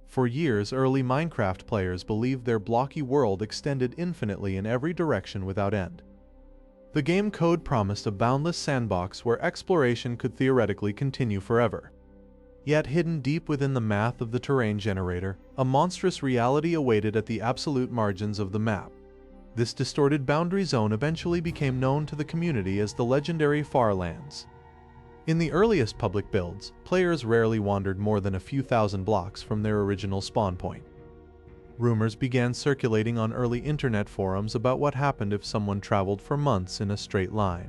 For years, early Minecraft players believed their blocky world extended infinitely in every direction without end. The game code promised a boundless sandbox where exploration could theoretically continue forever. Yet hidden deep within the math of the terrain generator, a monstrous reality awaited at the absolute margins of the map. This distorted boundary zone eventually became known to the community as the legendary Farlands. In the earliest public builds, players rarely wandered more than a few thousand blocks from their original spawn point. Rumors began circulating on early internet forums about what happened if someone traveled for months in a straight line.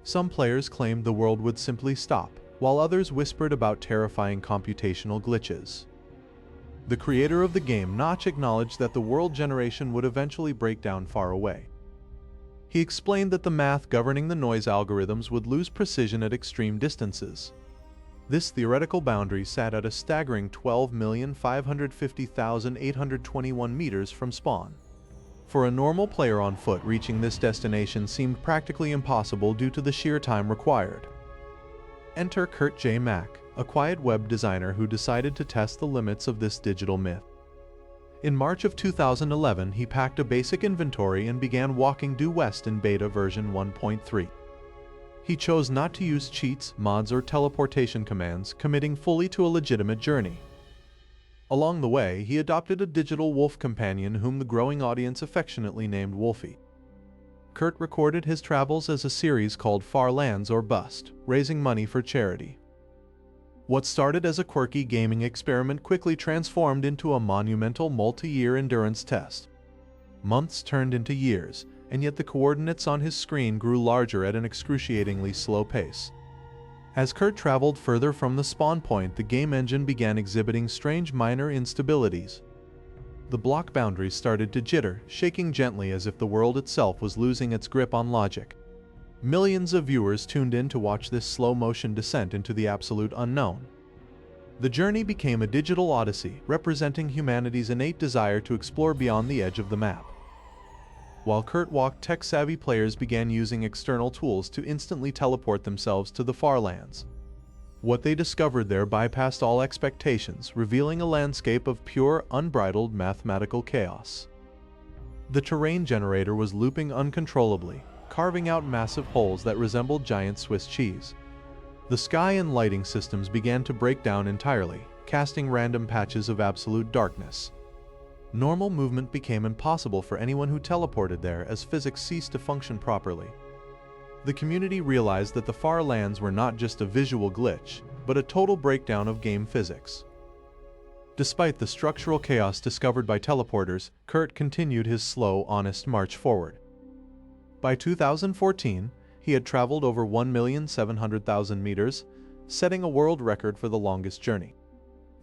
Some players claimed the world would simply stop, while others whispered about terrifying computational glitches. The creator of the game, Notch, acknowledged that the world generation would eventually break down far away. He explained that the math governing the noise algorithms would lose precision at extreme distances. This theoretical boundary sat at a staggering 12,550,821 meters from spawn. For a normal player on foot, reaching this destination seemed practically impossible due to the sheer time required. Enter Kurt J. Mack, a quiet web designer who decided to test the limits of this digital myth. In March of 2011, he packed a basic inventory and began walking due west in beta version 1.3. He chose not to use cheats, mods, or teleportation commands, committing fully to a legitimate journey. Along the way, he adopted a digital wolf companion whom the growing audience affectionately named Wolfie. Kurt recorded his travels as a series called Farlands or Bust, raising money for charity. What started as a quirky gaming experiment quickly transformed into a monumental multi-year endurance test. Months turned into years, and yet the coordinates on his screen grew larger at an excruciatingly slow pace. As Kurt traveled further from the spawn point, the game engine began exhibiting strange minor instabilities. The block boundaries started to jitter, shaking gently as if the world itself was losing its grip on logic. Millions of viewers tuned in to watch this slow-motion descent into the absolute unknown. The journey became a digital odyssey, representing humanity's innate desire to explore beyond the edge of the map. While Kurt walked, tech-savvy players began using external tools to instantly teleport themselves to the Farlands. What they discovered there bypassed all expectations, revealing a landscape of pure, unbridled mathematical chaos. The terrain generator was looping uncontrollably, carving out massive holes that resembled giant Swiss cheese. The sky and lighting systems began to break down entirely, casting random patches of absolute darkness. Normal movement became impossible for anyone who teleported there as physics ceased to function properly. The community realized that the Farlands were not just a visual glitch, but a total breakdown of game physics. Despite the structural chaos discovered by teleporters, Kurt continued his slow, honest march forward. By 2014, he had traveled over 1,700,000 meters, setting a world record for the longest journey.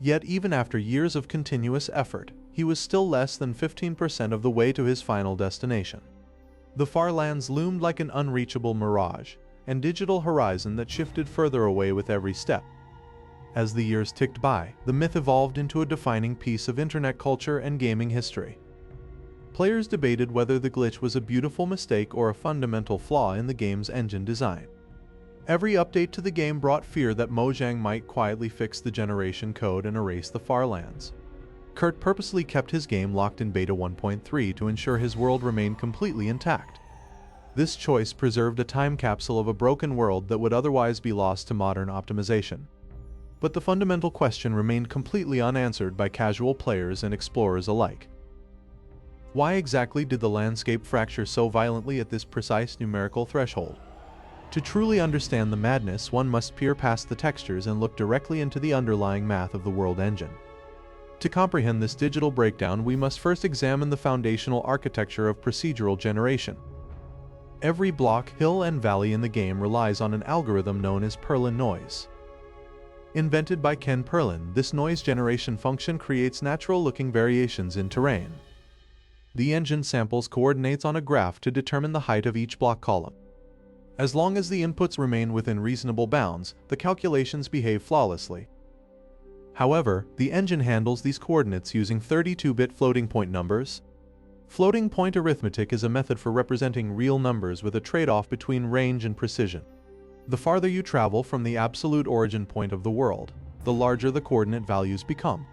Yet even after years of continuous effort, he was still less than 15% of the way to his final destination. The Farlands loomed like an unreachable mirage, and digital horizon that shifted further away with every step. As the years ticked by, the myth evolved into a defining piece of internet culture and gaming history. Players debated whether the glitch was a beautiful mistake or a fundamental flaw in the game's engine design. Every update to the game brought fear that Mojang might quietly fix the generation code and erase the Farlands. Kurt purposely kept his game locked in beta 1.3 to ensure his world remained completely intact. This choice preserved a time capsule of a broken world that would otherwise be lost to modern optimization. But the fundamental question remained completely unanswered by casual players and explorers alike. Why exactly did the landscape fracture so violently at this precise numerical threshold? To truly understand the madness, one must peer past the textures and look directly into the underlying math of the world engine. To comprehend this digital breakdown, we must first examine the foundational architecture of procedural generation. Every block, hill, and valley in the game relies on an algorithm known as Perlin noise. Invented by Perlin, this noise generation function creates natural-looking variations in terrain. The engine samples coordinates on a graph to determine the height of each block column. As long as the inputs remain within reasonable bounds, the calculations behave flawlessly. However, the engine handles these coordinates using 32-bit floating point numbers. Floating point arithmetic is a method for representing real numbers with a trade-off between range and precision. The farther you travel from the absolute origin point of the world, the larger the coordinate values become.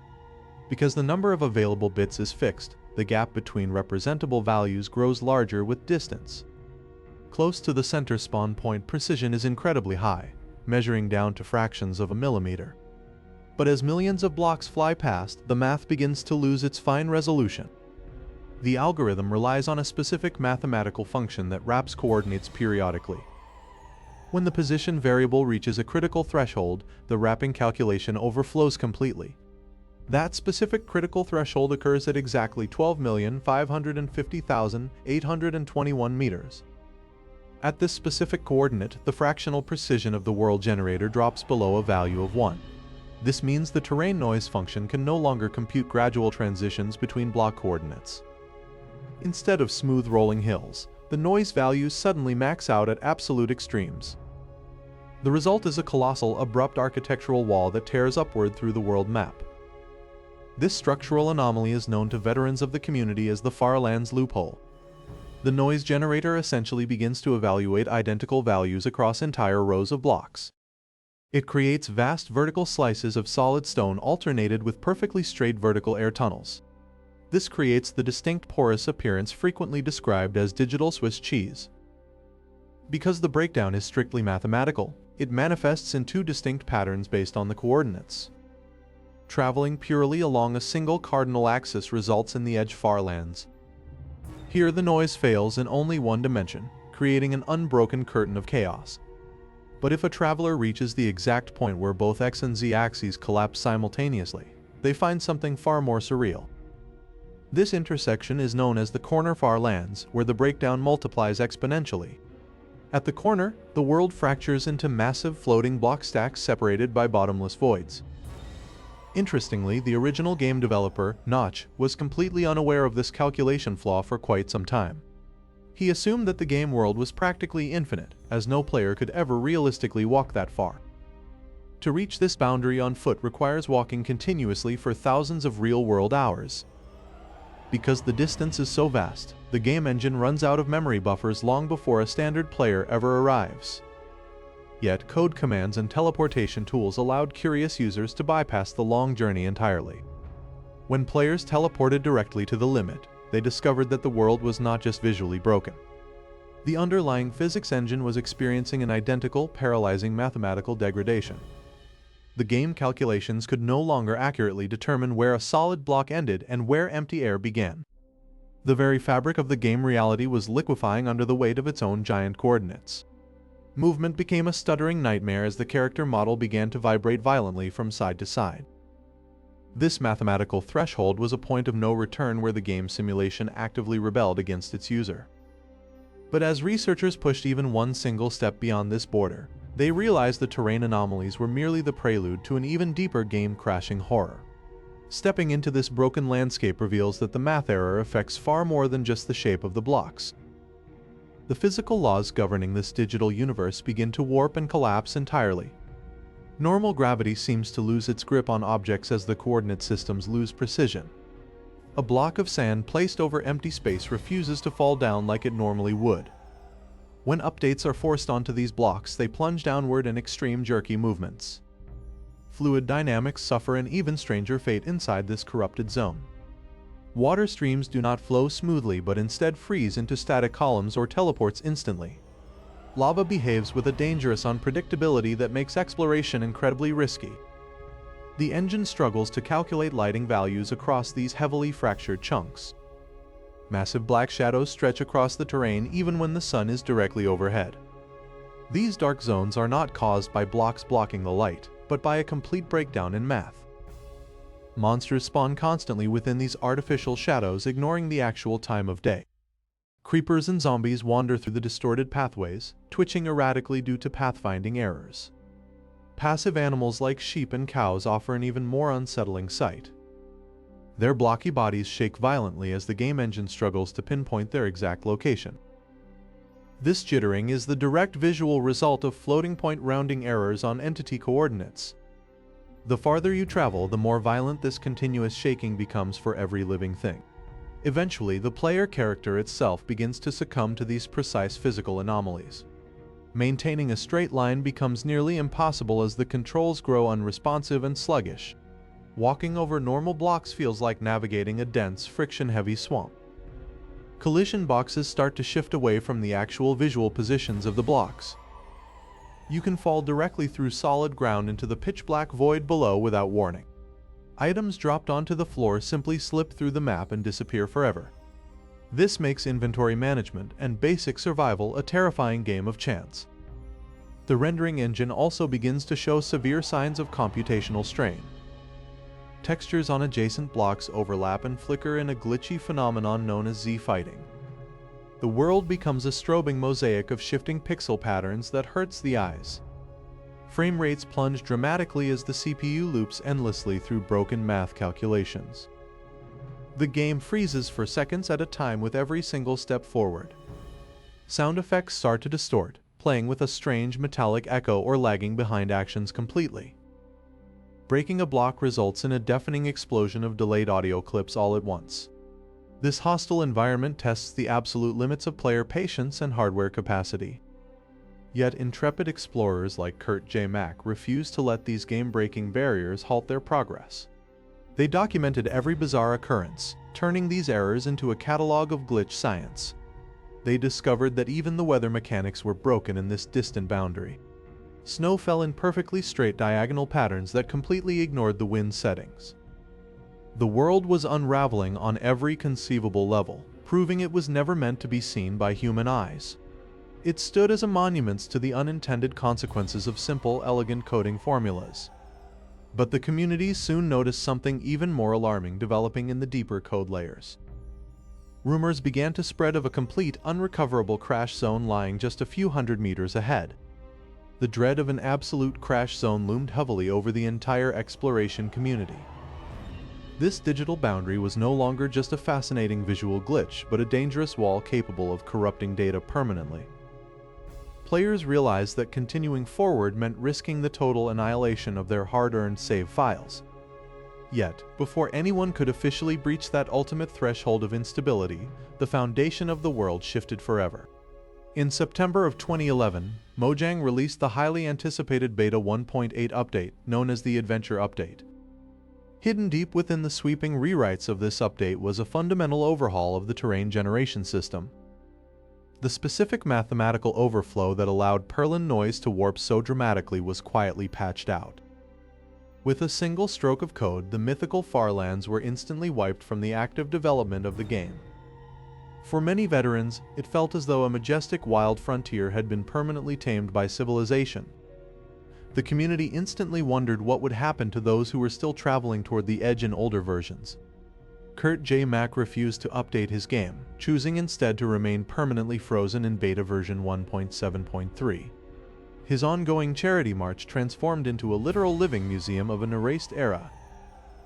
Because the number of available bits is fixed, the gap between representable values grows larger with distance. Close to the center spawn point, precision is incredibly high, measuring down to fractions of a millimeter. But as millions of blocks fly past, the math begins to lose its fine resolution. The algorithm relies on a specific mathematical function that wraps coordinates periodically. When the position variable reaches a critical threshold, the wrapping calculation overflows completely. That specific critical threshold occurs at exactly 12,550,821 meters. At this specific coordinate, the fractional precision of the world generator drops below a value of 1. This means the terrain noise function can no longer compute gradual transitions between block coordinates. Instead of smooth rolling hills, the noise values suddenly max out at absolute extremes. The result is a colossal, abrupt architectural wall that tears upward through the world map. This structural anomaly is known to veterans of the community as the Farlands loophole. The noise generator essentially begins to evaluate identical values across entire rows of blocks. It creates vast vertical slices of solid stone alternated with perfectly straight vertical air tunnels. This creates the distinct porous appearance frequently described as digital Swiss cheese. Because the breakdown is strictly mathematical, it manifests in two distinct patterns based on the coordinates. Traveling purely along a single cardinal axis results in the edge Farlands. Here the noise fails in only one dimension, creating an unbroken curtain of chaos. But if a traveler reaches the exact point where both x and z axes collapse simultaneously, they find something far more surreal. This intersection is known as the corner Farlands, where the breakdown multiplies exponentially. At the corner, the world fractures into massive floating block stacks separated by bottomless voids. Interestingly, the original game developer, Notch, was completely unaware of this calculation flaw for quite some time. He assumed that the game world was practically infinite, as no player could ever realistically walk that far. To reach this boundary on foot requires walking continuously for thousands of real-world hours. Because the distance is so vast, the game engine runs out of memory buffers long before a standard player ever arrives. Yet, code commands and teleportation tools allowed curious users to bypass the long journey entirely. When players teleported directly to the limit, they discovered that the world was not just visually broken. The underlying physics engine was experiencing an identical, paralyzing mathematical degradation. The game calculations could no longer accurately determine where a solid block ended and where empty air began. The very fabric of the game reality was liquefying under the weight of its own giant coordinates. Movement became a stuttering nightmare as the character model began to vibrate violently from side to side. This mathematical threshold was a point of no return where the game simulation actively rebelled against its user. But as researchers pushed even one single step beyond this border, they realized the terrain anomalies were merely the prelude to an even deeper game-crashing horror. Stepping into this broken landscape reveals that the math error affects far more than just the shape of the blocks. The physical laws governing this digital universe begin to warp and collapse entirely. Normal gravity seems to lose its grip on objects as the coordinate systems lose precision. A block of sand placed over empty space refuses to fall down like it normally would. When updates are forced onto these blocks, they plunge downward in extreme jerky movements. Fluid dynamics suffer an even stranger fate inside this corrupted zone. Water streams do not flow smoothly but instead freeze into static columns or teleports instantly. Lava behaves with a dangerous unpredictability that makes exploration incredibly risky. The engine struggles to calculate lighting values across these heavily fractured chunks. Massive black shadows stretch across the terrain even when the sun is directly overhead. These dark zones are not caused by blocks blocking the light, but by a complete breakdown in math. Monsters spawn constantly within these artificial shadows, ignoring the actual time of day. Creepers and zombies wander through the distorted pathways, twitching erratically due to pathfinding errors. Passive animals like sheep and cows offer an even more unsettling sight. Their blocky bodies shake violently as the game engine struggles to pinpoint their exact location. This jittering is the direct visual result of floating point rounding errors on entity coordinates. The farther you travel, the more violent this continuous shaking becomes for every living thing. Eventually, the player character itself begins to succumb to these precise physical anomalies. Maintaining a straight line becomes nearly impossible as the controls grow unresponsive and sluggish. Walking over normal blocks feels like navigating a dense, friction-heavy swamp. Collision boxes start to shift away from the actual visual positions of the blocks. You can fall directly through solid ground into the pitch-black void below without warning. Items dropped onto the floor simply slip through the map and disappear forever. This makes inventory management and basic survival a terrifying game of chance. The rendering engine also begins to show severe signs of computational strain. Textures on adjacent blocks overlap and flicker in a glitchy phenomenon known as Z-fighting. The world becomes a strobing mosaic of shifting pixel patterns that hurts the eyes. Frame rates plunge dramatically as the CPU loops endlessly through broken math calculations. The game freezes for seconds at a time with every single step forward. Sound effects start to distort, playing with a strange metallic echo or lagging behind actions completely. Breaking a block results in a deafening explosion of delayed audio clips all at once. This hostile environment tests the absolute limits of player patience and hardware capacity. Yet intrepid explorers like Kurt J. Mack refuse to let these game-breaking barriers halt their progress. They documented every bizarre occurrence, turning these errors into a catalog of glitch science. They discovered that even the weather mechanics were broken in this distant boundary. Snow fell in perfectly straight diagonal patterns that completely ignored the wind settings. The world was unraveling on every conceivable level, proving it was never meant to be seen by human eyes. It stood as a monument to the unintended consequences of simple, elegant coding formulas. But the community soon noticed something even more alarming developing in the deeper code layers. Rumors began to spread of a complete, unrecoverable crash zone lying just a few hundred meters ahead. The dread of an absolute crash zone loomed heavily over the entire exploration community. This digital boundary was no longer just a fascinating visual glitch, but a dangerous wall capable of corrupting data permanently. Players realized that continuing forward meant risking the total annihilation of their hard-earned save files. Yet, before anyone could officially breach that ultimate threshold of instability, the foundation of the world shifted forever. In September of 2011, Mojang released the highly anticipated Beta 1.8 update, known as the Adventure Update. Hidden deep within the sweeping rewrites of this update was a fundamental overhaul of the terrain generation system. The specific mathematical overflow that allowed Perlin noise to warp so dramatically was quietly patched out. With a single stroke of code, the mythical Farlands were instantly wiped from the active development of the game. For many veterans, it felt as though a majestic wild frontier had been permanently tamed by civilization. The community instantly wondered what would happen to those who were still traveling toward the edge in older versions. Kurt J. Mack refused to update his game, choosing instead to remain permanently frozen in beta version 1.7.3. His ongoing charity march transformed into a literal living museum of an erased era.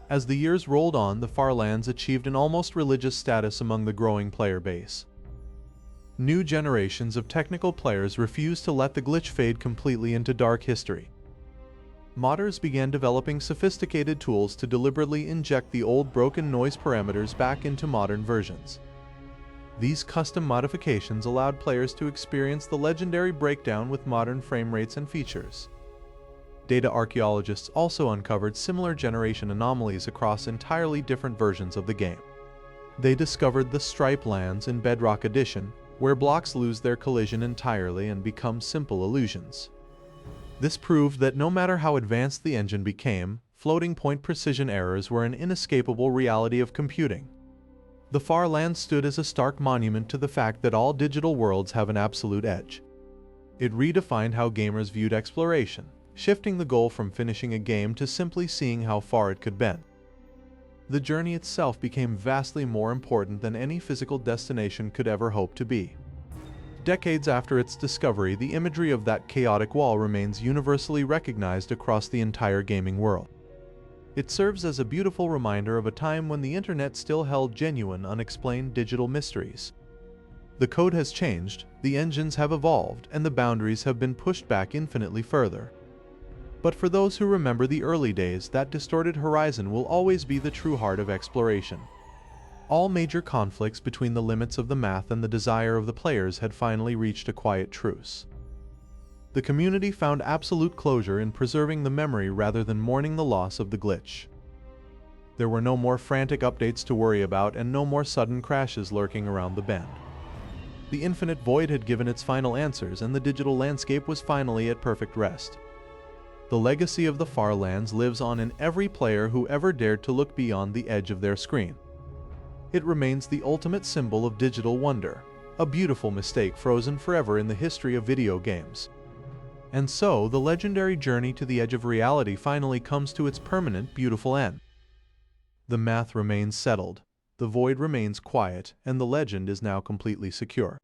As the years rolled on, the Farlands achieved an almost religious status among the growing player base. New generations of technical players refused to let the glitch fade completely into dark history. Modders began developing sophisticated tools to deliberately inject the old broken noise parameters back into modern versions. These custom modifications allowed players to experience the legendary breakdown with modern frame rates and features. Data archaeologists also uncovered similar generation anomalies across entirely different versions of the game. They discovered the Stripe Lands in Bedrock Edition, where blocks lose their collision entirely and become simple illusions. This proved that no matter how advanced the engine became, floating point precision errors were an inescapable reality of computing. The Farlands stood as a stark monument to the fact that all digital worlds have an absolute edge. It redefined how gamers viewed exploration, shifting the goal from finishing a game to simply seeing how far it could bend. The journey itself became vastly more important than any physical destination could ever hope to be. Decades after its discovery, the imagery of that chaotic wall remains universally recognized across the entire gaming world. It serves as a beautiful reminder of a time when the internet still held genuine, unexplained digital mysteries. The code has changed, the engines have evolved, and the boundaries have been pushed back infinitely further. But for those who remember the early days, that distorted horizon will always be the true heart of exploration. All major conflicts between the limits of the math and the desire of the players had finally reached a quiet truce. The community found absolute closure in preserving the memory rather than mourning the loss of the glitch. There were no more frantic updates to worry about and no more sudden crashes lurking around the bend. The infinite void had given its final answers, and the digital landscape was finally at perfect rest. The legacy of the Farlands lives on in every player who ever dared to look beyond the edge of their screen. It remains the ultimate symbol of digital wonder, a beautiful mistake frozen forever in the history of video games. And so, the legendary journey to the edge of reality finally comes to its permanent, beautiful end. The math remains settled, the void remains quiet, and the legend is now completely secure.